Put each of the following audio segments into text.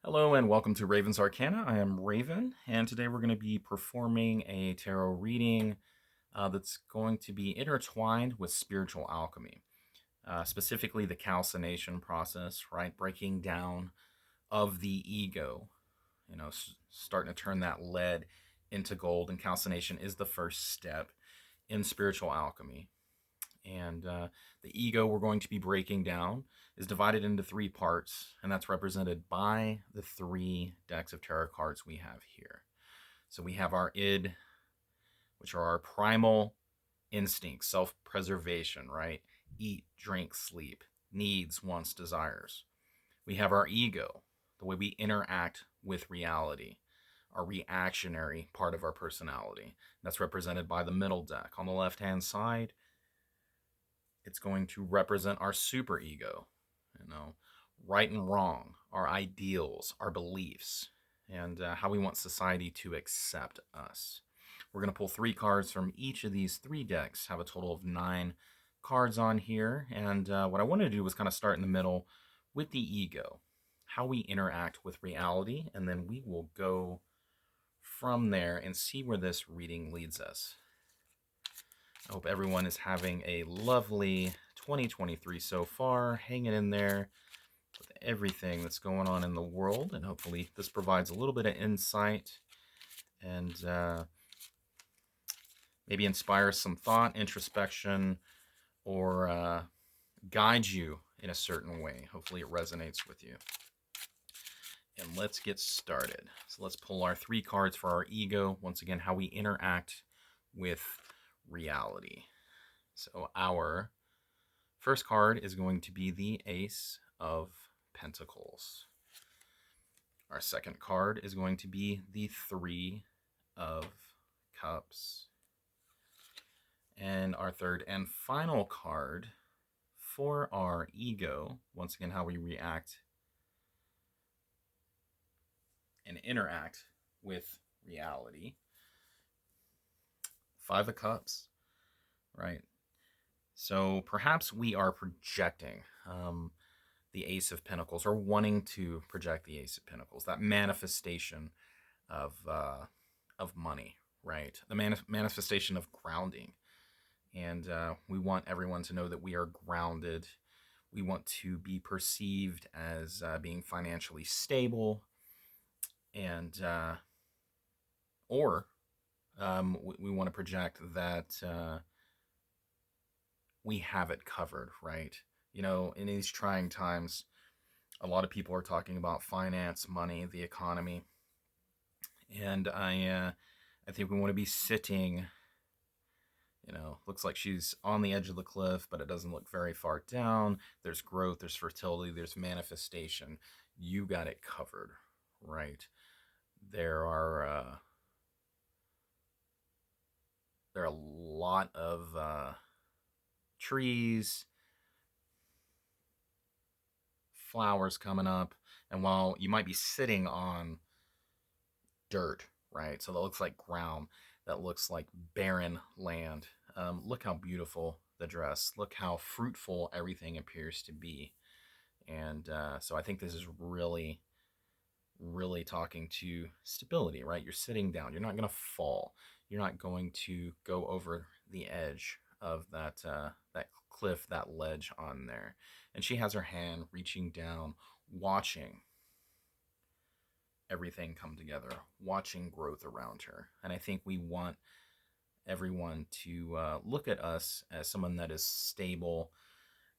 Hello and welcome to Raven's Arcana. I am Raven, and today we're going to be performing a tarot reading that's going to be intertwined with spiritual alchemy, specifically the calcination process, right? Breaking down of the ego, starting to turn that lead into gold, and calcination is the first step in spiritual alchemy. And the ego we're going to be breaking down is divided into three parts, and that's represented by the three decks of tarot cards we have here. So we have our id, which are our primal instincts, self-preservation, right? Eat, drink, sleep, needs, wants, desires. We have our ego, the way we interact with reality, our reactionary part of our personality. That's represented by the middle deck. On the left-hand side, it's going to represent our superego, right and wrong, our ideals, our beliefs, and how we want society to accept us. We're going to pull three cards from each of these three decks, have a total of 9 cards on here. And what I wanted to do was kind of start in the middle with the ego, how we interact with reality, and then we will go from there and see where this reading leads us. I hope everyone is having a lovely 2023 so far, hanging in there with everything that's going on in the world, and hopefully this provides a little bit of insight and maybe inspires some thought, introspection, or guides you in a certain way. Hopefully it resonates with you. And let's get started. So let's pull our 3 cards for our ego. Once again, how we interact with reality. So our first card is going to be the Ace of Pentacles. Our second card is going to be the 3 of Cups. And our third and final card for our ego, once again, how we react and interact with reality. 5 of Cups, right? So perhaps we are projecting the Ace of Pentacles, or wanting to project the Ace of Pentacles, that manifestation of money, right? The manifestation of grounding. And we want everyone to know that we are grounded. We want to be perceived as being financially stable, and or we want to project that we have it covered, right? In these trying times, a lot of people are talking about finance, money, the economy, and I think we want to be sitting. Looks like she's on the edge of the cliff, but it doesn't look very far down. There's growth, there's fertility, there's manifestation. You got it covered, right? There are a lot of trees, flowers coming up, and while you might be sitting on dirt, right? So that looks like ground, that looks like barren land. Look how beautiful the dress. Look how fruitful everything appears to be. And so I think this is really, really talking to stability, right? You're sitting down. You're not going to fall. You're not going to go over the edge of that cliff, that ledge on there. And she has her hand reaching down, watching everything come together, watching growth around her. And I think we want everyone to look at us as someone that is stable,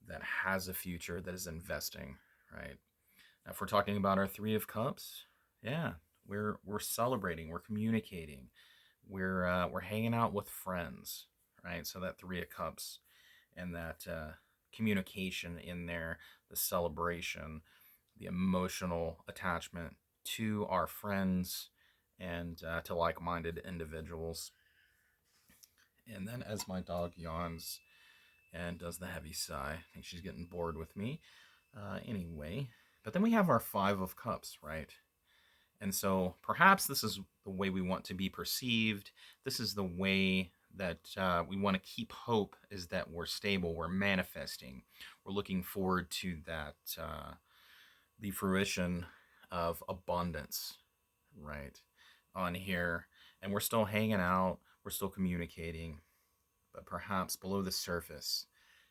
that has a future, that is investing, right? Now, if we're talking about our 3 of Cups, yeah, we're celebrating, we're communicating, we're hanging out with friends, right? So that 3 of Cups and that communication in there, the celebration, the emotional attachment to our friends and to like-minded individuals. And then as my dog yawns and does the heavy sigh, I think she's getting bored with me. Anyway, but then we have our 5 of Cups, right? And so perhaps this is the way we want to be perceived. This is the way that we want to keep hope, is that we're stable, we're manifesting. We're looking forward to that, the fruition of abundance, right, on here. And we're still hanging out, we're still communicating, but perhaps below the surface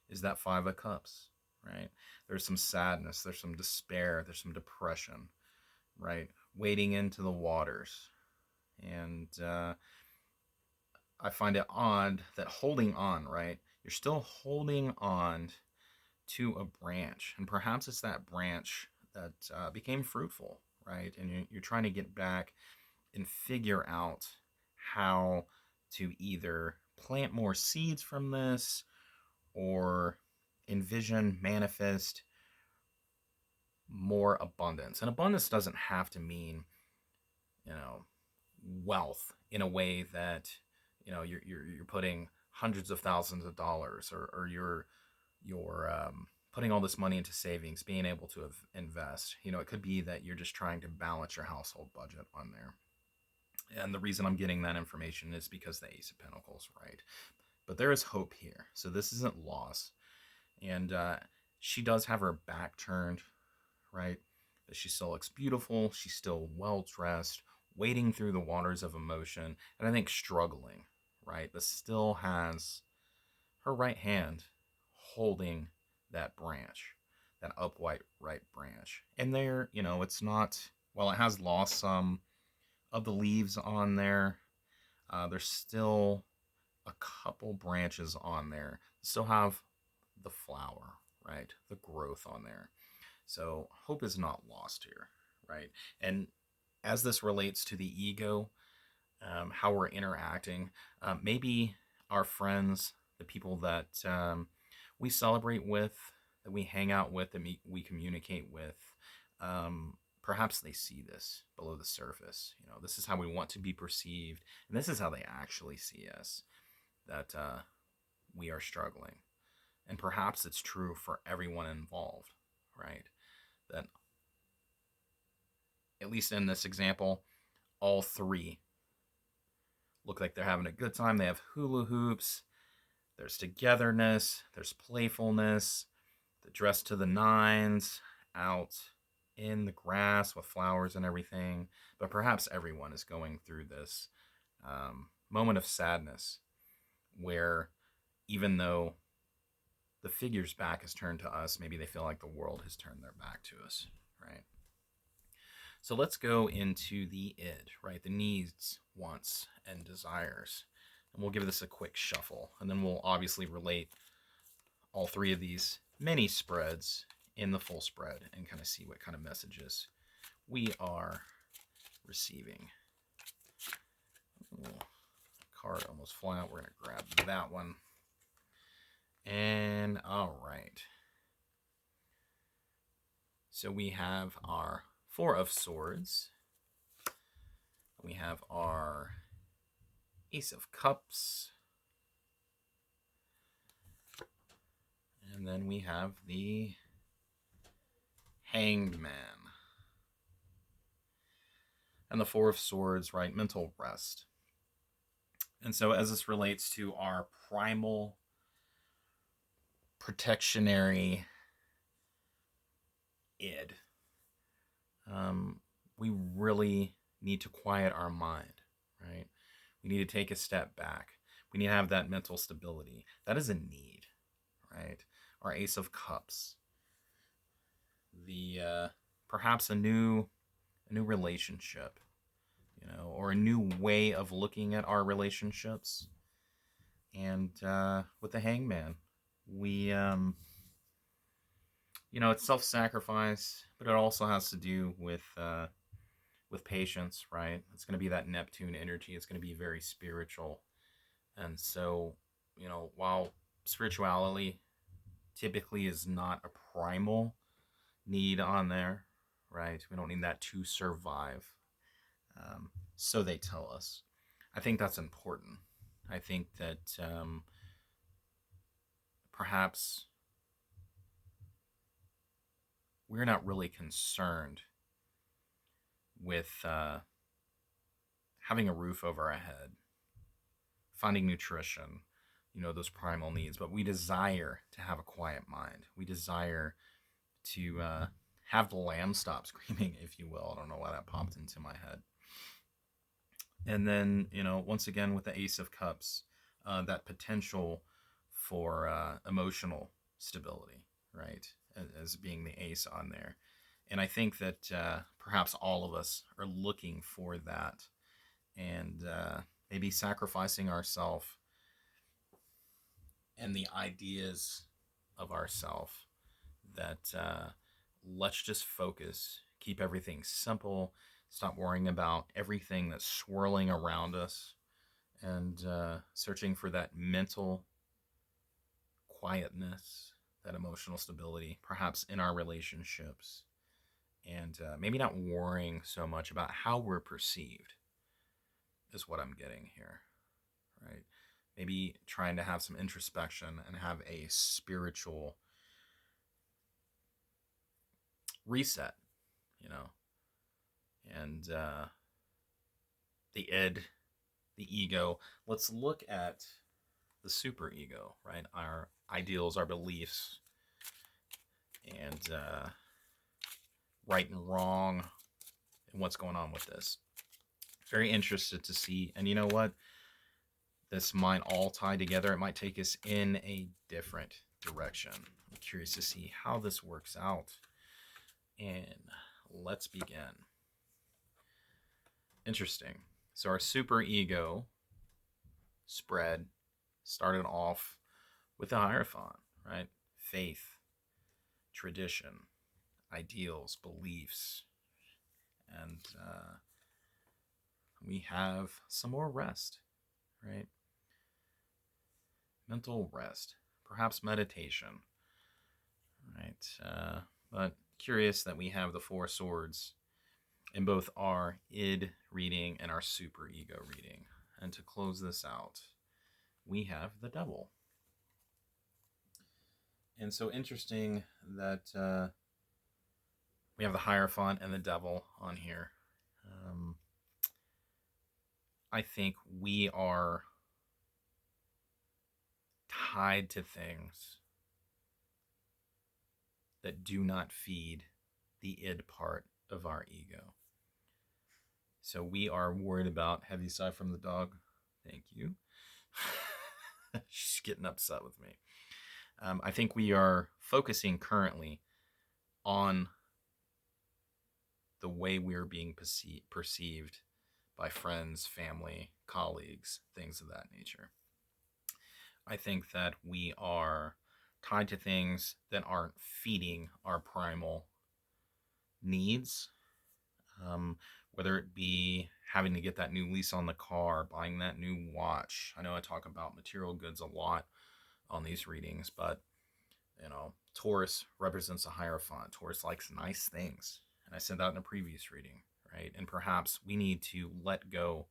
is that Five of Cups, right? There's some sadness, there's some despair, there's some depression, right? Wading into the waters. And I find it odd that holding on, right? You're still holding on to a branch, and perhaps it's that branch that became fruitful, right? And you're trying to get back and figure out how to either plant more seeds from this or envision, manifest more abundance. And abundance doesn't have to mean, you know, wealth in a way that, you're putting hundreds of thousands of dollars, or you're putting all this money into savings, being able to invest. It could be that you're just trying to balance your household budget on there. And the reason I'm getting that information is because the Ace of Pentacles, right? But there is hope here. So this isn't loss. And she does have her back turned, right? But she still looks beautiful. She's still well dressed, wading through the waters of emotion, and I think struggling, right? But still has her right hand holding that branch, that upright right branch. And there, it's not, well, it has lost some of the leaves on there. There's still a couple branches on there. Still have the flower, right? The growth on there. So hope is not lost here, right? And as this relates to the ego, how we're interacting, maybe our friends, the people that we celebrate with, that we hang out with, that we communicate with, perhaps they see this below the surface. This is how we want to be perceived, and this is how they actually see us, that we are struggling. And perhaps it's true for everyone involved, right? That, at least in this example, all three look like they're having a good time. They have hula hoops, there's togetherness, there's playfulness, they're dressed to the nines, out in the grass with flowers and everything. But perhaps everyone is going through this moment of sadness where, even though the figure's back is turned to us, maybe they feel like the world has turned their back to us, right? So let's go into the id, right? The needs, wants, and desires. And we'll give this a quick shuffle. And then we'll obviously relate all three of these mini spreads in the full spread and kind of see what kind of messages we are receiving. Ooh, card almost fly out. We're going to grab that one. And all right. So we have our Four of Swords. We have our Ace of Cups. And then we have the Hanged Man. And the Four of Swords, right? Mental rest. And so as this relates to our primal protectionary id, we really need to quiet our mind, right? We need to take a step back. We need to have that mental stability. That is a need, right? Our Ace of Cups, the perhaps a new relationship, or a new way of looking at our relationships. And with the Hangman, we it's self-sacrifice, but it also has to do with patience, right? It's going to be that Neptune energy. It's going to be very spiritual. And so, while spirituality typically is not a primal need on there, right? We don't need that to survive. So they tell us. I think that's important. I think that perhaps we're not really concerned with having a roof over our head, finding nutrition, those primal needs, but we desire to have a quiet mind. We desire to have the lamb stop screaming, if you will. I don't know why that popped into my head. And then, once again with the Ace of Cups, that potential for emotional stability, right? As being the ace on there. And I think that perhaps all of us are looking for that, and maybe sacrificing ourselves and the ideas of ourselves that let's just focus, keep everything simple, stop worrying about everything that's swirling around us, and searching for that mental quietness, that emotional stability, perhaps in our relationships, and maybe not worrying so much about how we're perceived, is what I'm getting here, right? Maybe trying to have some introspection and have a spiritual reset, you know, and the id, the ego. Let's look at the super ego, right? Our ideals, our beliefs, and right and wrong, and what's going on with this. Very interested to see. And you know what? This might all tie together. It might take us in a different direction. I'm curious to see how this works out. And let's begin. Interesting. So our super ego spread started off with the Hierophant, right? Faith, tradition, ideals, beliefs, and we have some more rest, right? Mental rest, perhaps meditation, right? But curious that we have the Four Swords in both our id reading and our super ego reading. And to close this out, we have the Devil. And so interesting that we have the Hierophant and the Devil on here. I think we are tied to things that do not feed the id part of our ego. So we are worried about, have you sigh from the dog? Thank you. She's getting upset with me. I think we are focusing currently on the way we're being perceived by friends, family, colleagues, things of that nature. I think that we are tied to things that aren't feeding our primal needs, whether it be having to get that new lease on the car, buying that new watch. I know I talk about material goods a lot on these readings, but Taurus represents a Hierophant. Taurus likes nice things, and I said that in a previous reading, right? And perhaps we need to let go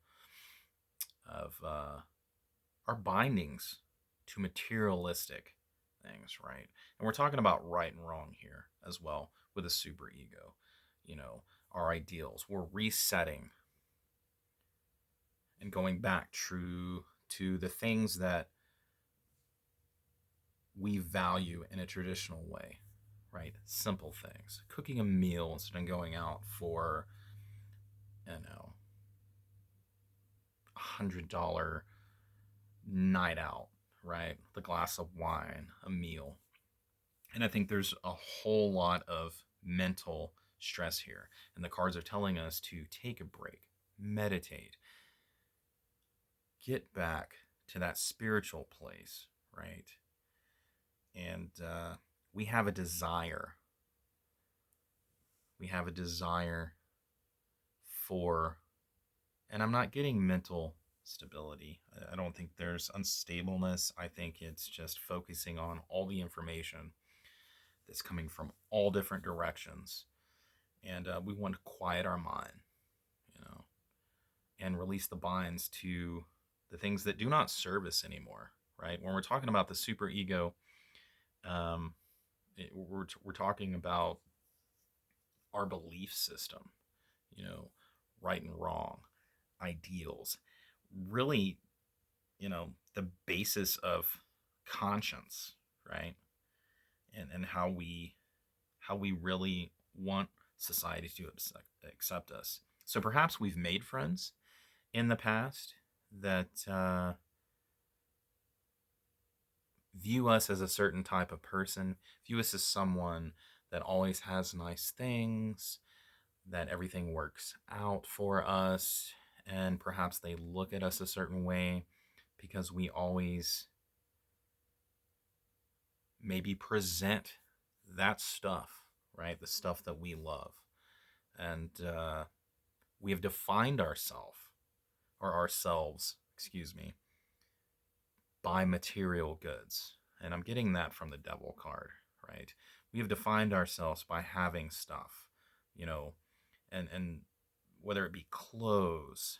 of our bindings to materialistic things, right? And we're talking about right and wrong here as well with a super ego. Our ideals. We're resetting and going back true to the things that we value in a traditional way, right? Simple things. Cooking a meal instead of going out for, $100 night out, right? The glass of wine, a meal. And I think there's a whole lot of mental stress here. And the cards are telling us to take a break, meditate, get back to that spiritual place, right? And we have a desire. We have a desire for, and I'm not getting mental stability. I don't think there's unstableness. I think it's just focusing on all the information that's coming from all different directions. And we want to quiet our mind, and release the binds to the things that do not serve us anymore, right? When we're talking about the super ego, we're talking about our belief system, right and wrong, ideals, really, the basis of conscience, right? And how we really want society to accept us. So perhaps we've made friends in the past that view us as a certain type of person, view us as someone that always has nice things, that everything works out for us, and perhaps they look at us a certain way because we always maybe present that stuff, right? The stuff that we love. And we have defined ourselves, excuse me, by material goods. And I'm getting that from the devil card, right? We have defined ourselves by having stuff, you know, and whether it be clothes,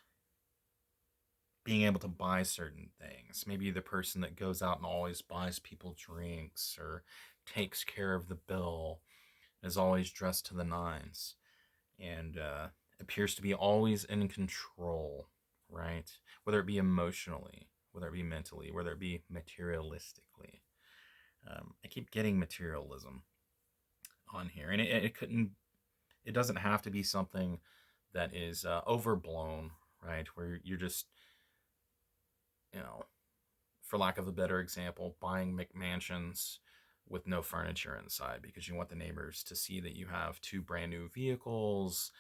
being able to buy certain things. Maybe the person that goes out and always buys people drinks or takes care of the bill, is always dressed to the nines, and appears to be always in control, right? Whether it be emotionally, whether it be mentally, whether it be materialistically. I keep getting materialism on here, and it doesn't have to be something that is overblown, right? Where you're just, you know, for lack of a better example, buying McMansions with no furniture inside because you want the neighbors to see that you have two brand new vehicles.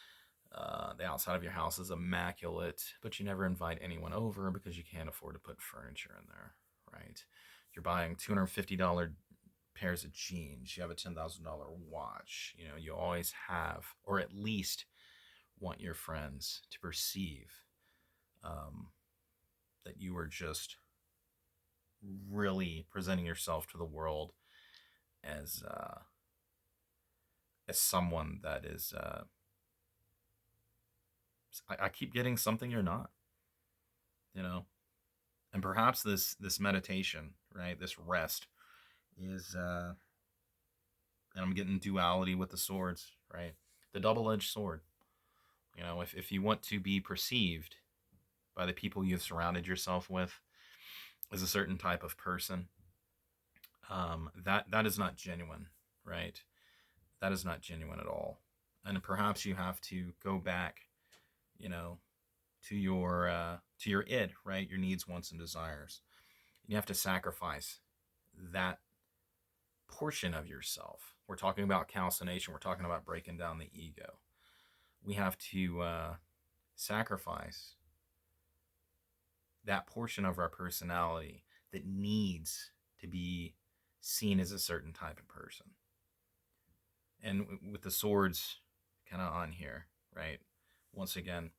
The outside of your house is immaculate, but you never invite anyone over because you can't afford to put furniture in there, right? You're buying $250 pairs of jeans. You have a $10,000 watch. You know, you always have, or at least want your friends to perceive um, that you are just really presenting yourself to the world as someone that is. I keep getting something you're not, you know, and perhaps this meditation, right, this rest is, and I'm getting duality with the swords, right, the double-edged sword. You know, if you want to be perceived by the people you've surrounded yourself with as a certain type of person, that is not genuine, right? That is not genuine at all. And perhaps you have to go back, you know, to your id, right? Your needs, wants, and desires. You have to sacrifice that portion of yourself. We're talking about calcination. We're talking about breaking down the ego. We have to sacrifice that portion of our personality that needs to be seen as a certain type of person. And with the swords kind of on here, right? Once again,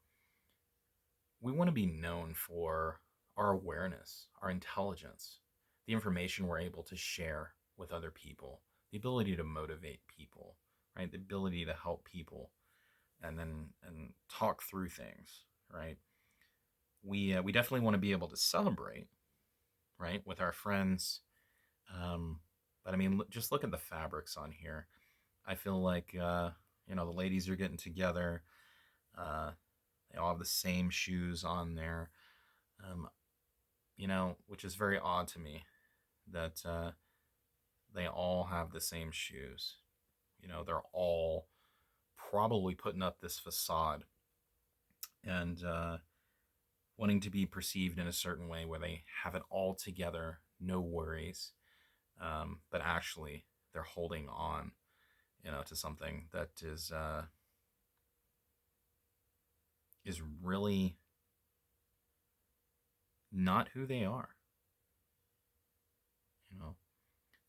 we want to be known for our awareness, our intelligence, the information we're able to share with other people, the ability to motivate people, right? The ability to help people and talk through things, right? We definitely want to be able to celebrate, right, with our friends. But I mean, just look at the fabrics on here. I feel like the ladies are getting together. They all have the same shoes on there, which is very odd to me that they all have the same shoes. You know, they're all probably putting up this facade and wanting to be perceived in a certain way where they have it all together, no worries, but actually they're holding on, to something that is really not who they are. You know,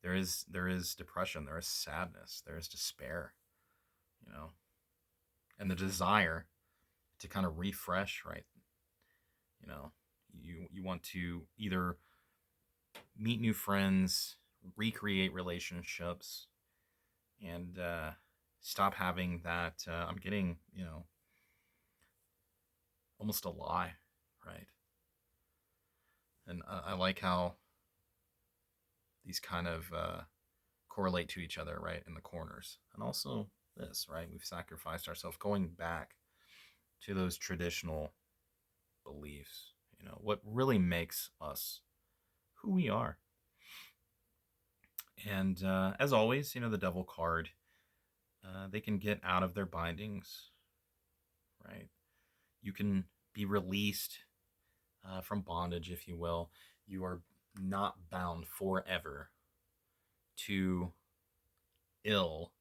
there is depression, there is sadness, there is despair, and the desire to kind of refresh, right? You want to either meet new friends, recreate relationships, and stop having that. I'm getting, almost a lie, right? And I like how these kind of correlate to each other, right, in the corners. And also this, right? We've sacrificed ourselves, going back to those traditional beliefs, what really makes us who we are. And as always, the devil card they can get out of their bindings, right? You can be released from bondage, if you will. You are not bound forever to ill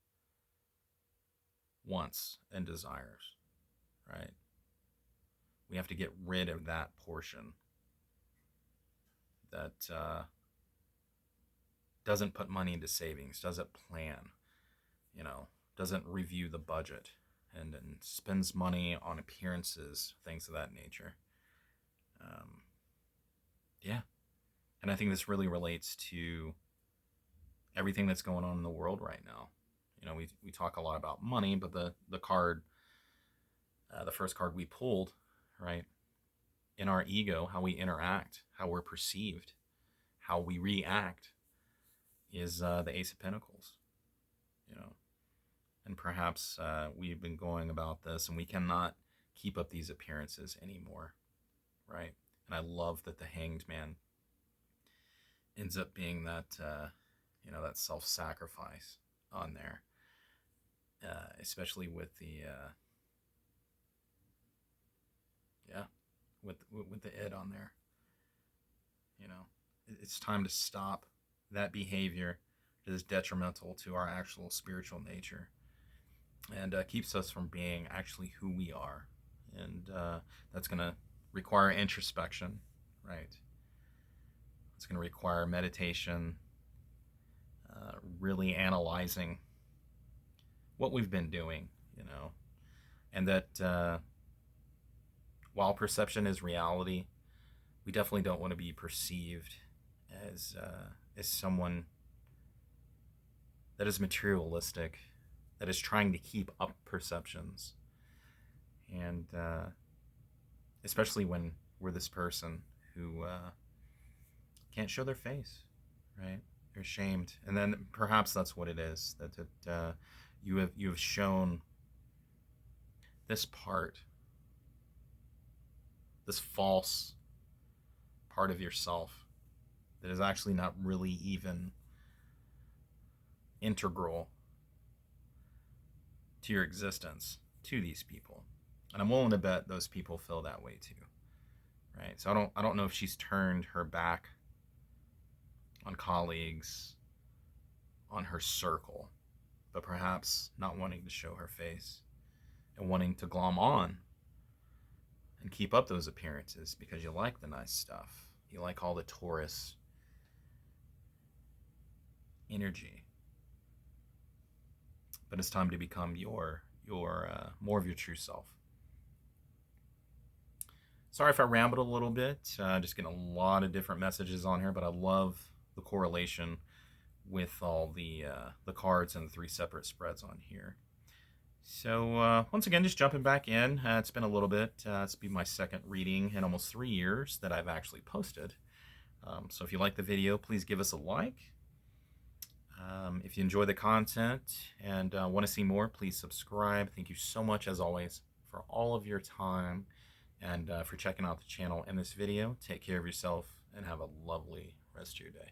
wants and desires, right? We have to get rid of that portion that doesn't put money into savings, doesn't plan, doesn't review the budget, and spends money on appearances, things of that nature. Yeah. And I think this really relates to everything that's going on in the world right now. We talk a lot about money, but the card, the first card we pulled, right, in our ego, how we interact, how we're perceived, how we react, is the Ace of Pentacles. And perhaps we've been going about this, and we cannot keep up these appearances anymore, right? And I love that the Hanged Man ends up being that that self-sacrifice on there, especially with the with the id on there. It's time to stop that behavior that is detrimental to our actual spiritual nature, and keeps us from being actually who we are. And that's going to require introspection, right? It's going to require meditation, really analyzing what we've been doing, and that while perception is reality, we definitely don't want to be perceived as someone that is materialistic, that is trying to keep up perceptions, and especially when we're this person who can't show their face, right? They're ashamed, and then perhaps that's what it is, that you have shown this part, this false part of yourself that is actually not really even integral to your existence, to these people. And I'm willing to bet those people feel that way too, right? So I don't know if she's turned her back on colleagues, on her circle, but perhaps not wanting to show her face and wanting to glom on and keep up those appearances because you like the nice stuff. You like all the Taurus energy. But it's time to become your more of your true self. Sorry if I rambled a little bit. Just getting a lot of different messages on here, but I love the correlation with all the cards and the 3 separate spreads on here. So once again, just jumping back in. It's been a little bit. It's been my second reading in almost 3 years that I've actually posted. So if you like the video, please give us a like. If you enjoy the content and want to see more, please subscribe. Thank you so much, as always, for all of your time and for checking out the channel and this video. Take care of yourself and have a lovely rest of your day.